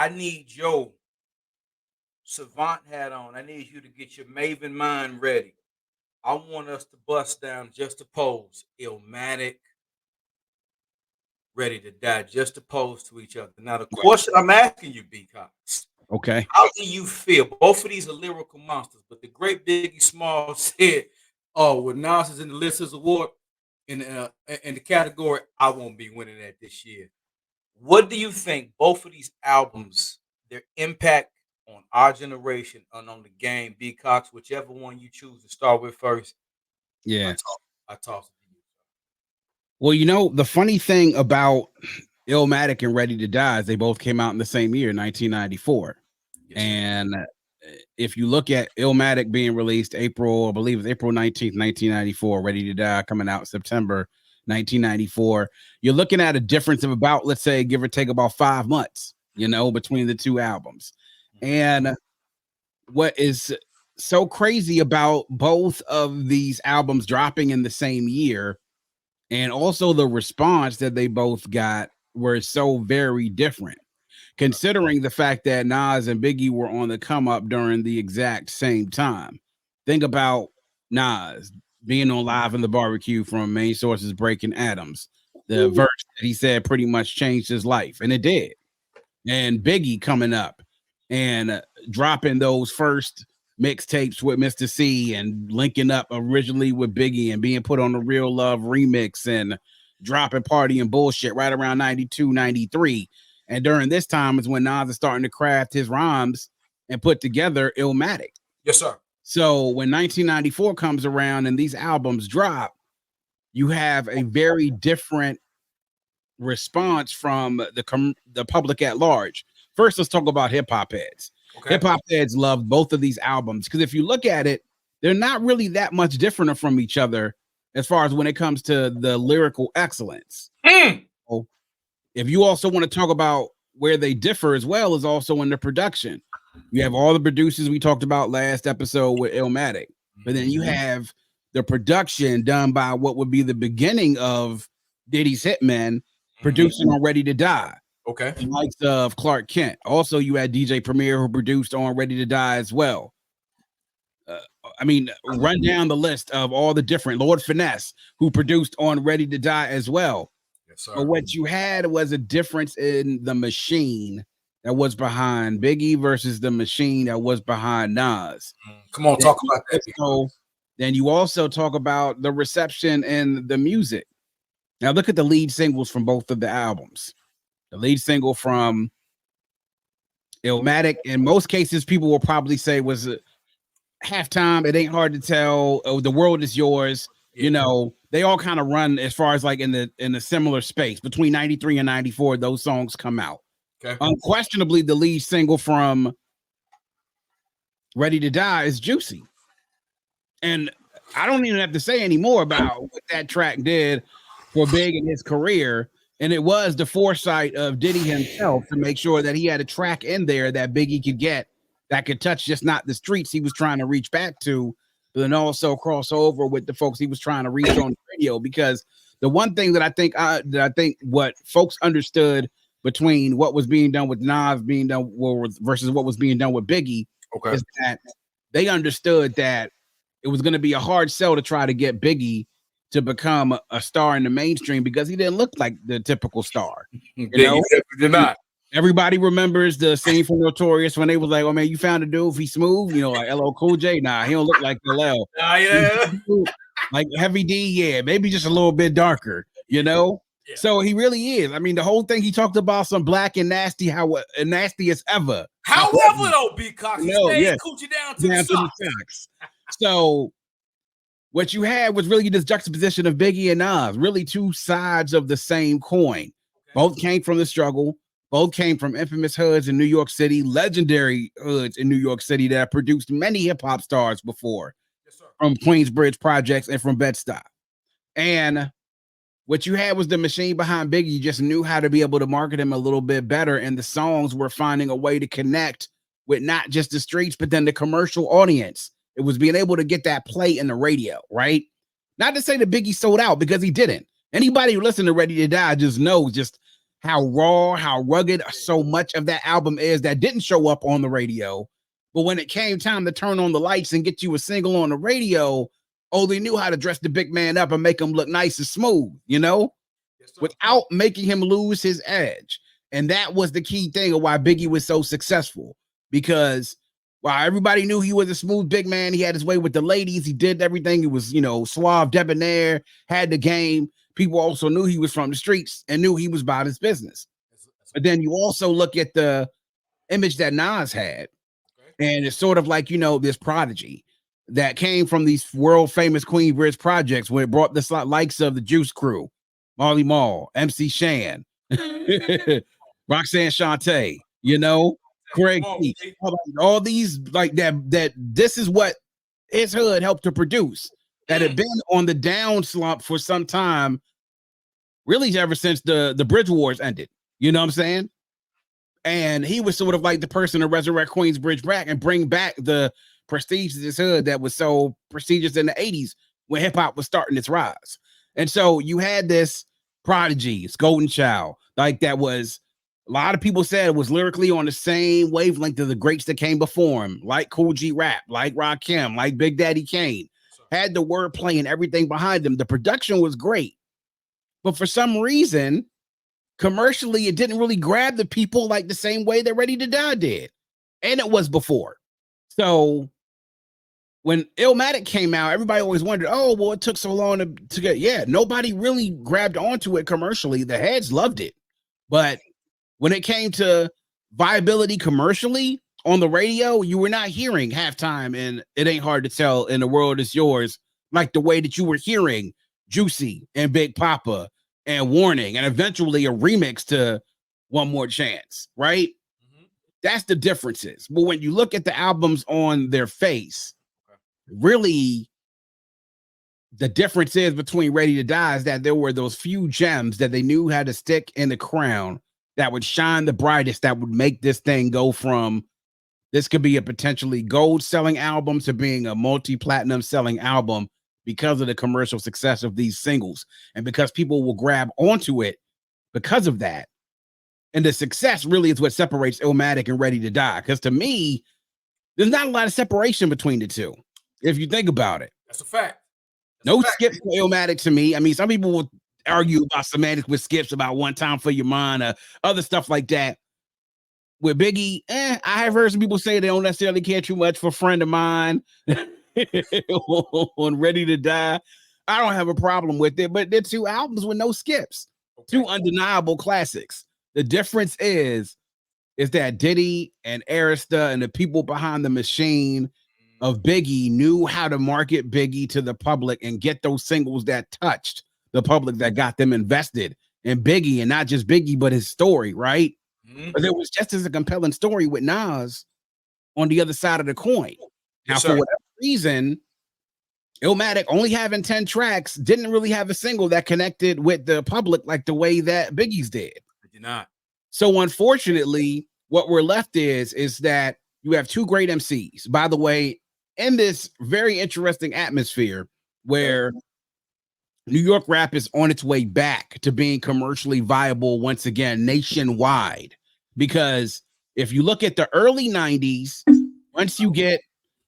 I need your savant hat on. I need you to get your maven mind ready. I want us to bust down just to pose. Illmatic, ready to die, just opposed to each other. Now, the question I'm asking you, B.Cox, okay, how do you feel? Both of these are lyrical monsters, but the great Biggie Small said, "Oh, when Nas is in the Listeners Award in the category, I won't be winning that this year." What do you think? Both of these albums, their impact on our generation and on the game, B.Cox, whichever one you choose to start with first. yeah. I toss it to you. Well, you know, the funny thing about Illmatic and Ready to Die is they both came out in the same year, 1994. Yes, and if you look at Illmatic being released April, I believe it's April 19th, 1994, Ready to Die coming out September 1994, you're looking at a difference of about, let's say, give or take about 5 months, you know, between the two albums. And what is so crazy about both of these albums dropping in the same year, and also the response that they both got, were so very different, considering the fact that Nas and Biggie were on the come up during the exact same time. Think about Nas being on Live in the Barbecue from Main Source's Breaking Atoms. The verse that he said pretty much changed his life, and it did. And Biggie coming up and dropping those first mixtapes with Mr. C and linking up originally with Biggie and being put on the Real Love remix and dropping Party and Bullshit right around 92, 93. And during this time is when Nas is starting to craft his rhymes and put together Illmatic. Yes, sir. So when 1994 comes around and these albums drop, you have a very different response from the public at large. First, let's talk about hip hop heads. Okay. Hip hop heads love both of these albums because if you look at it, they're not really that much different from each other as far as when it comes to the lyrical excellence. So if you also want to talk about where they differ as well, is also in the production. You have all the producers we talked about last episode with Illmatic, but then you have the production done by what would be the beginning of Diddy's Hitmen, producing on Ready to Die. Okay. The likes of Clark Kent. Also, you had DJ Premier who produced on Ready to Die as well. I mean, run down the list of all the different Lord Finesse who produced on Ready to Die as well. Yes, sir. But what you had was a difference in the machine that was behind Biggie versus the machine that was behind Nas. Come on, talk about that. So then you also talk about the reception and the music. Now look at the lead singles from both of the albums. The lead single from Illmatic, in most cases, people will probably say was Halftime. It ain't hard to tell. Oh, The World Is Yours. Yeah. You know, they all kind of run as far as like in the similar space between 93 and 94. Those songs come out. Okay. Unquestionably, the lead single from Ready to Die is Juicy. And I don't even have to say any more about what that track did for Big in his career. And it was the foresight of Diddy himself to make sure that he had a track in there that Biggie could get that could touch just not the streets he was trying to reach back to, but then also cross over with the folks he was trying to reach on the radio. Because the one thing that I think what folks understood between what was being done with Nas being done versus what was being done with Biggie is that they understood that it was going to be a hard sell to try to get Biggie to become a star in the mainstream because he didn't look like the typical star. You know? Did not. Everybody remembers the scene from Notorious when they was like, "Oh man, you found a dude, he smooth." You know, like LL Cool J. Nah, he don't look like LL. Yeah. Like Heavy D, yeah, maybe just a little bit darker. You know. Yeah. So he really is. I mean, the whole thing he talked about some black and nasty, how nasty as ever. However, though, B.Cox, he stayed coochie down to the socks. So what you had was really this juxtaposition of Biggie and Nas, really two sides of the same coin. Okay. Both came from the struggle. Both came from infamous hoods in New York City, legendary hoods in New York City that produced many hip hop stars before, from Queensbridge projects and from Bed-Stuy. And what you had was the machine behind Biggie. You just knew how to be able to market him a little bit better. And the songs were finding a way to connect with not just the streets, but then the commercial audience. It was being able to get that play in the radio, right? Not to say that Biggie sold out, because he didn't. Anybody who listened to Ready to Die just knows just how raw, how rugged so much of that album is that didn't show up on the radio. But when it came time to turn on the lights and get you a single on the radio, oh, they knew how to dress the big man up and make him look nice and smooth, you know, without making him lose his edge. And that was the key thing of why Biggie was so successful, because while everybody knew he was a smooth big man, he had his way with the ladies, he did everything. He was, you know, suave, debonair, had the game. People also knew he was from the streets and knew he was about his business. But then you also look at the image that Nas had, and it's sort of like, you know, this prodigy that came from these world famous Queensbridge projects where it brought the likes of the Juice Crew, Marley Marl, MC Shan, Roxanne Shante, you know, Craig, all these like that this is what his hood helped to produce, that had been on the down slump for some time, really ever since the Bridge Wars ended. You know what I'm saying? And he was sort of like the person to resurrect Queensbridge back and bring back the prestige of this hood that was so prestigious in the 80s when hip hop was starting its rise. And so you had this prodigy, it's Golden Child, like that was, a lot of people said it was lyrically on the same wavelength of the greats that came before him, like Cool G Rap, like Rakim, like Big Daddy Kane, had the wordplay and everything behind them. The production was great, but for some reason, commercially, it didn't really grab the people like the same way that Ready to Die did. And it was before. So when Illmatic came out, everybody always wondered, oh, well, it took so long to get, yeah, nobody really grabbed onto it commercially. The heads loved it. But when it came to viability commercially on the radio, you were not hearing Halftime and It Ain't Hard to Tell and The World Is Yours like the way that you were hearing Juicy and Big Papa and Warning, and eventually a remix to One More Chance, right? That's the differences. But when you look at the albums on their face, really the difference is between Ready to Die is that there were those few gems that they knew how to stick in the crown that would shine the brightest, that would make this thing go from this could be a potentially gold selling album to being a multi-platinum selling album because of the commercial success of these singles and because people will grab onto it because of that. And the success really is what separates Illmatic and Ready to Die. Because to me, there's not a lot of separation between the two, if you think about it. That's a fact. No skips for Illmatic to me. I mean, some people will argue about semantics with skips, about One Time for Your Mind, or other stuff like that. With Biggie, I have heard some people say they don't necessarily care too much for Friend of Mine on Ready to Die. I don't have a problem with it, but they're two albums with no skips, two undeniable classics. The difference is that Diddy and Arista and the people behind the machine of Biggie knew how to market Biggie to the public and get those singles that touched the public, that got them invested in Biggie, and not just Biggie, but his story, right? But there was just as a compelling story with Nas on the other side of the coin. Now, for whatever reason, Illmatic only having 10 tracks didn't really have a single that connected with the public like the way that Biggie's did. It did not. So unfortunately, what we're left is that you have two great MCs, by the way, in this very interesting atmosphere where New York rap is on its way back to being commercially viable once again nationwide. Because if you look at the early 90s, once you get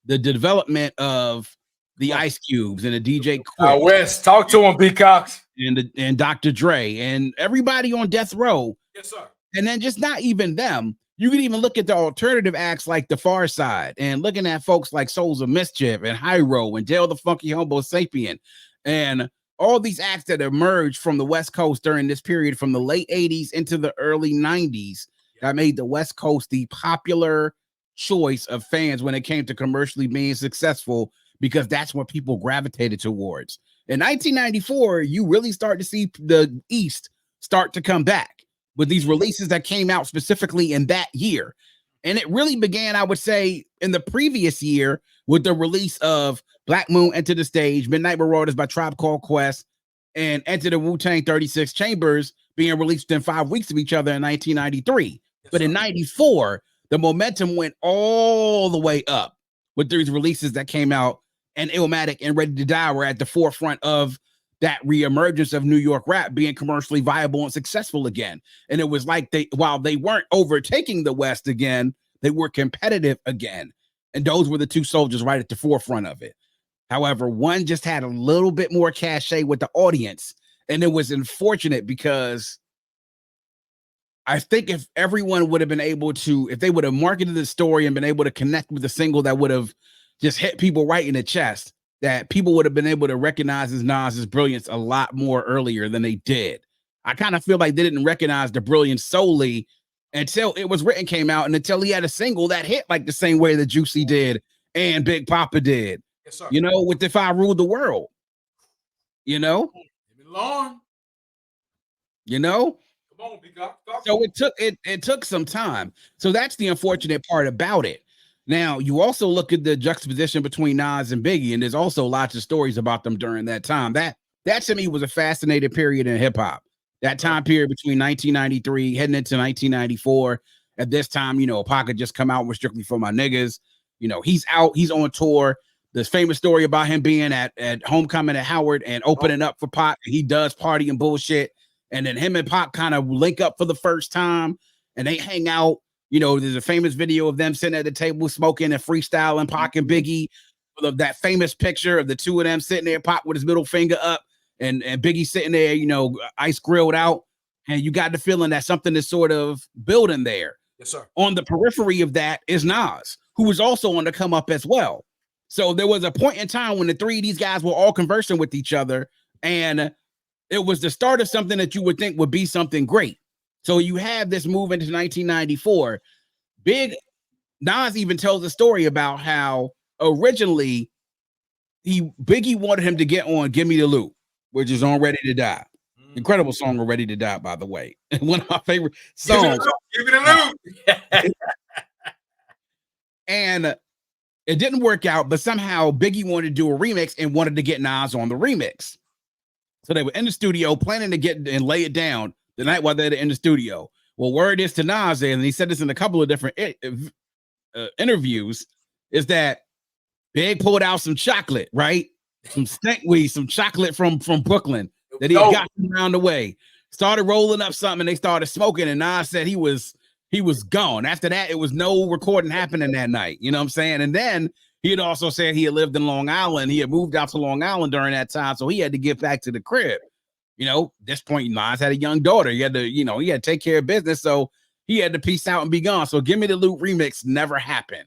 the development of the Ice Cubes and the DJ Quick, West, talk to him, B.Cox, and Dr. Dre and everybody on Death Row. Yes, sir. And then just not even them. You can even look at the alternative acts like The Far Side, and looking at folks like Souls of Mischief and Hyro and Dale the Funky Homo Sapien, and all these acts that emerged from the West Coast during this period from the late 80s into the early 90s that made the West Coast the popular choice of fans when it came to commercially being successful, because that's what people gravitated towards. In 1994, you really start to see the East start to come back with these releases that came out specifically in that year. And it really began, I would say, in the previous year with the release of Black Moon Enter the Stage, Midnight Marauders by Tribe Called Quest, and Enter the Wu-Tang 36 Chambers being released in 5 weeks of each other in 1993. But in 94, the momentum went all the way up with these releases that came out, and Illmatic and Ready to Die were at the forefront of that reemergence of New York rap being commercially viable and successful again. And it was like while they weren't overtaking the West again, they were competitive again. And those were the two soldiers right at the forefront of it. However, one just had a little bit more cachet with the audience. And it was unfortunate because I think if everyone would have been able to, if they would have marketed the story and been able to connect with the single that would have just hit people right in the chest, that people would have been able to recognize Nas's brilliance a lot more earlier than they did. I kind of feel like they didn't recognize the brilliance solely until It Was Written came out and until he had a single that hit like the same way that Juicy did and Big Papa did. Yes, sir. You know, with If I Ruled the World. You know? Long. You know? Come on, B.Cox. So it took some time. So that's the unfortunate part about it. Now, you also look at the juxtaposition between Nas and Biggie, and there's also lots of stories about them during that time. That to me was a fascinating period in hip hop. That time period between 1993 heading into 1994. At this time, you know, Pac had just come out with Strictly for My Niggas. You know, he's out, he's on tour. This famous story about him being at homecoming at Howard and opening up for Pac. He does party and bullshit. And then him and Pac kind of link up for the first time and they hang out. You know, there's a famous video of them sitting at the table smoking and freestyling, Pac and Biggie. Of that famous picture of the two of them sitting there, Pac with his middle finger up and Biggie sitting there, you know, ice grilled out. And you got the feeling that something is sort of building there. Yes, sir. On the periphery of that is Nas, who was also on the come up as well. So there was a point in time when the three of these guys were all conversing with each other, and it was the start of something that you would think would be something great. So you have this move into 1994. Nas even tells a story about how originally Biggie wanted him to get on Give Me the Loot, which is on Ready to Die. Incredible song on Ready to Die, by the way. One of my favorite songs. Give me the loot. And it didn't work out, but somehow Biggie wanted to do a remix and wanted to get Nas on the remix. So they were in the studio planning to get and lay it down the night while they're in the studio. Well, word is to Nas, and he said this in a couple of different interviews, is that Big pulled out some chocolate, right? Some stink weed, some chocolate from Brooklyn that he had got around the way. Started rolling up something, and they started smoking, and Nas said he was gone. After that, it was no recording happening that night. You know what I'm saying? And then he had also said he had lived in Long Island. He had moved out to Long Island during that time, so he had to get back to the crib. You know, at this point, Nas had a young daughter. He had to take care of business, so he had to peace out and be gone. So Give Me the Loot remix never happened.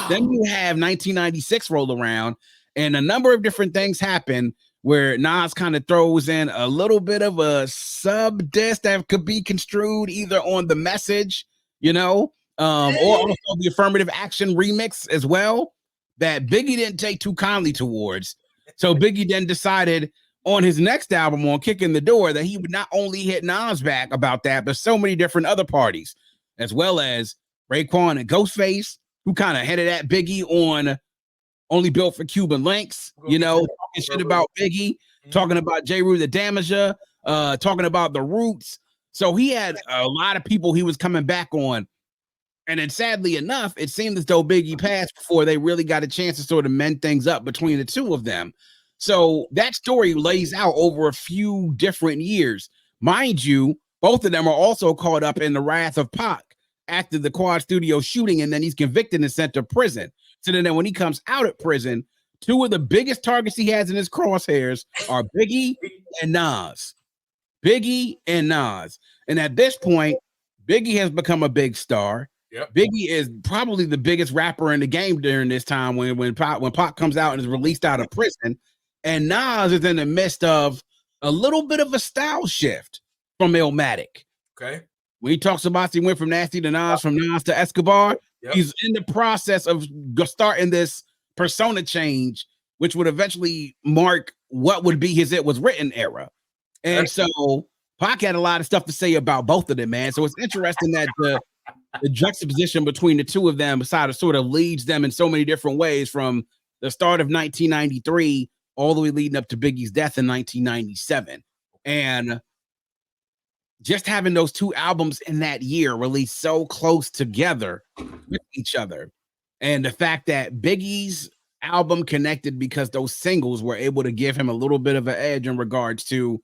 Then you have 1996 roll around, and a number of different things happen where Nas kind of throws in a little bit of a sub disc that could be construed either on the message, you know, or also the affirmative action remix as well, that Biggie didn't take too kindly towards. So Biggie then decided on his next album, on Kicking the Door, that he would not only hit Nas back about that, but so many different other parties, as well as Raekwon and Ghostface, who kind of headed at Biggie on Only Built for Cuban Links, you know, talking shit about Biggie, talking about J. Rue the Damager, talking about the Roots. So he had a lot of people he was coming back on. And then sadly enough, it seemed as though Biggie passed before they really got a chance to sort of mend things up between the two of them. So that story lays out over a few different years. Mind you, both of them are also caught up in the wrath of Pac after the Quad Studio shooting, and then he's convicted and sent to prison. So then when he comes out of prison, two of the biggest targets he has in his crosshairs are Biggie and Nas. Biggie and Nas. And at this point, Biggie has become a big star. Yep. Biggie is probably the biggest rapper in the game during this time when Pac comes out and is released out of prison. And Nas is in the midst of a little bit of a style shift from Illmatic. Okay. When he talks about he went from Nasty to Nas, from Nas to Escobar, Yep. He's in the process of starting this persona change, which would eventually mark what would be his It Was Written era. And so Pac had a lot of stuff to say about both of them, man. So it's interesting that the juxtaposition between the two of them sort of leads them in so many different ways from the start of 1993 all the way leading up to Biggie's death in 1997. And just having those two albums in that year released so close together with each other. And the fact that Biggie's album connected because those singles were able to give him a little bit of an edge in regards to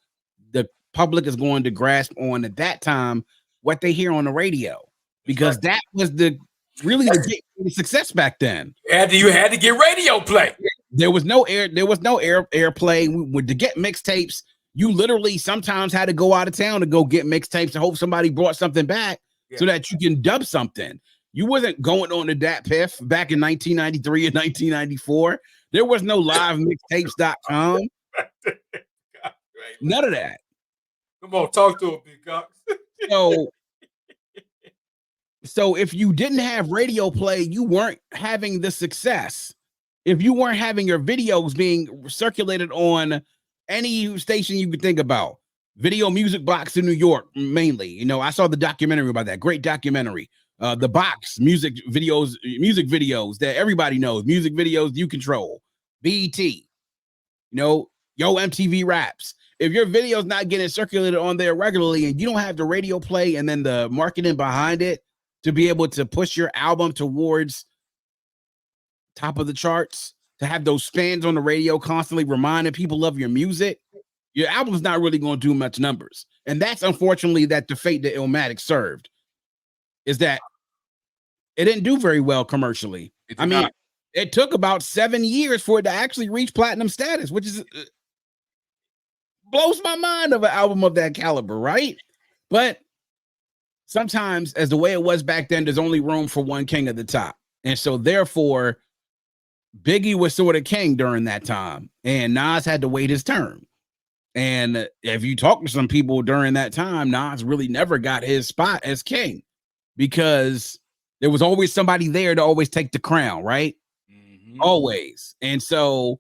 the public is going to grasp on at that time what they hear on the radio, because that was the success back then. You had to get radio play. There was no airplay. To get mixtapes, you literally sometimes had to go out of town to go get mixtapes and hope somebody brought something back so that you can dub something. You wasn't going on to Dat Piff back in 1993 and 1994. There was no livemixtapes.com. None of that. Come on, talk to him, B.Cox. So if you didn't have radio play, you weren't having the success. If you weren't having your videos being circulated on any station you could think about, Video Music Box in New York, mainly. You know, I saw the documentary about that. Great documentary. The Box music videos that everybody knows, music videos you control, BET, you know, Yo MTV Raps. If your video's not getting circulated on there regularly and you don't have the radio play and then the marketing behind it to be able to push your album towards top of the charts, to have those spins on the radio constantly reminding people of your music, your album's not really going to do much numbers. And that's unfortunately that the fate that Illmatic served, is that it didn't do very well commercially. I mean, it took about 7 years for it to actually reach platinum status, which is blows my mind of an album of that caliber, right? But sometimes, as the way it was back then, there's only room for one king at the top. And so therefore, Biggie was sort of king during that time, and Nas had to wait his turn. And if you talk to some people during that time, Nas really never got his spot as king, because there was always somebody there to always take the crown, right? Mm-hmm. Always. And so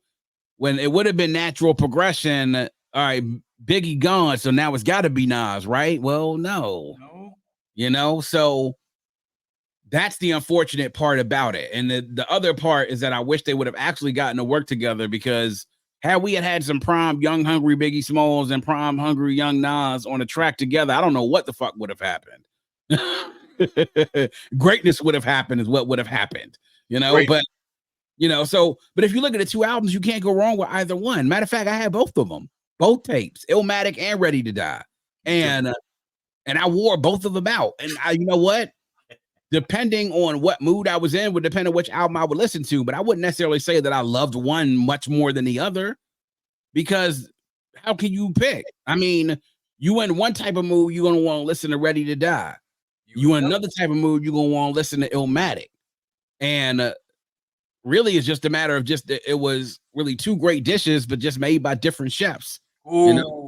when it would have been natural progression, all right, Biggie gone, so now it's got to be Nas, right? Well, no. You know, so that's the unfortunate part about it. And the other part is that I wish they would have actually gotten to work together, because had we had some prime young hungry Biggie Smalls and prime hungry young Nas on a track together, I don't know what the fuck would have happened. Greatness would have happened is what would have happened, you know. Great. But you know, so but if you look at the two albums, you can't go wrong with either one. Matter of fact, I had both of them, both tapes, Illmatic and Ready to Die, and I wore both of them out. And you know what? Depending on what mood I was in would depend on which album I would listen to. But I wouldn't necessarily say that I loved one much more than the other, because how can you pick? I mean, you in one type of mood, you're gonna want to listen to Ready to Die. You in another type of mood, you're gonna want to listen to Illmatic. And really, it's just a matter of it was really two great dishes, but just made by different chefs. Ooh, you know?